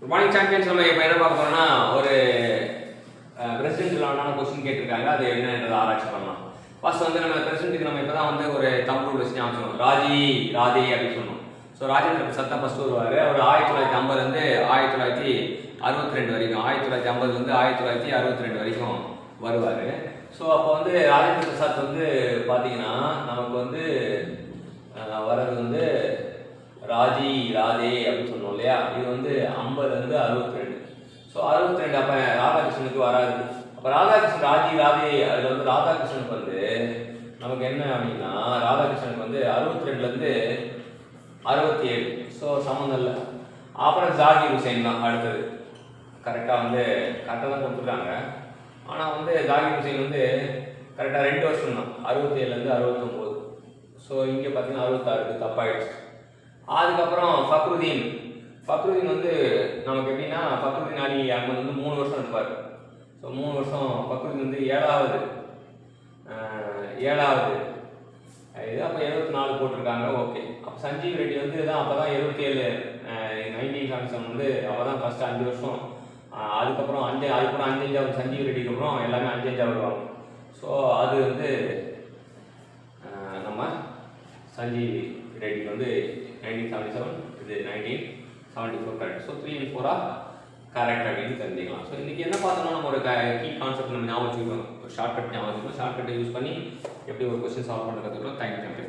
Good morning champions. நம்ம இப்போ என்ன பார்க்க போறோம்னா ஒரு பிரசிடென்ட் ரிலேட்டடான கொஸ்டின் கேட்டிருக்காங்க. அது என்னன்றதை ஆராய்ச்சி பண்ணலாம். ஃபர்ஸ்ட் வந்து நம்ம பிரசிடென்ட்டுக்கு நம்ம இப்போ தான் வந்து ஒரு தம்பு ரூல் வச்சு ஞாபகம் ராஜி ராதே அப்படின்னு சொன்னோம். ஸோ ராஜேந்திர பிரசாத் தான் ஃபஸ்ட்டு வருவார். அவர் 1950 1962 வரைக்கும் 1950 1962 வரைக்கும் வருவார். ஸோ அப்போ வந்து ராஜேந்திர பிரசாத் வந்து பார்த்தீங்கன்னா நமக்கு வந்து வர்றது வந்து ராஜி ராதே அப்படின்னு சொன்னோம் இல்லையா. இது வந்து 50 62. ஸோ 62 அப்போ ராதாகிருஷ்ணனுக்கு வராது. அப்போ ராதாகிருஷ்ணன் ராஜி ராதே அதில் வந்து ராதாகிருஷ்ணனுக்கு வந்து நமக்கு என்ன அப்படின்னா ராதாகிருஷ்ணனுக்கு வந்து 62 67. ஸோ சம்மந்தம் இல்லை. அப்புறம் ஜாகிர் ஹுசைன் தான் அடுத்தது. கரெக்டாக வந்து கரெக்டாக தான் கொடுத்துருக்காங்க. ஆனால் வந்து ஜாகிர் ஹுசைன் வந்து கரெக்டாக 2 வருஷம் தான் 67 69. ஸோ இங்கே பார்த்தீங்கன்னா 66 தப்பாயிடுச்சு. அதுக்கப்புறம் ஃபக்ருதீன் வந்து நமக்கு எப்படின்னா ஃபக்ருதீன் அலி அகமது வந்து 3 வருஷம் இருப்பார். ஸோ 3 வருஷம் ஃபக்ருதீன் வந்து 7வது இது. அப்போ 74 போட்டிருக்காங்க. ஓகே. அப்போ சஞ்சீவ் ரெட்டி வந்து தான் அப்போ தான் 77 1977 வந்து அப்போ தான் ஃபஸ்ட்டு 5 வருஷம். அதுக்கப்புறம் 5 சஞ்சீவ் ரெட்டிக்கு அப்புறம் எல்லாமே 5 வருவாங்க. ஸோ அது வந்து நம்ம சஞ்சீவ் ரெட்டி வந்து 1977, இது 1974 கரெக்ட். ஸோ 3 and 4 கரெக்ட் அப்படின்னு தெரிஞ்சுக்கலாம். ஸோ இன்றைக்கி என்ன பார்த்தோம்னா நம்ம ஒரு கீ கான்செப்ட் நம்ம ஞாபகம் வச்சுக்கணும். ஒரு ஷார்ட்கட் ஞாபகம் வச்சுக்கணும். ஷார்ட்கட்டை யூஸ் பண்ணி எப்படி ஒரு கொஸ்டின் சால்வ் பண்ணுறது கற்றுக்கணும். தேங்க்யூ.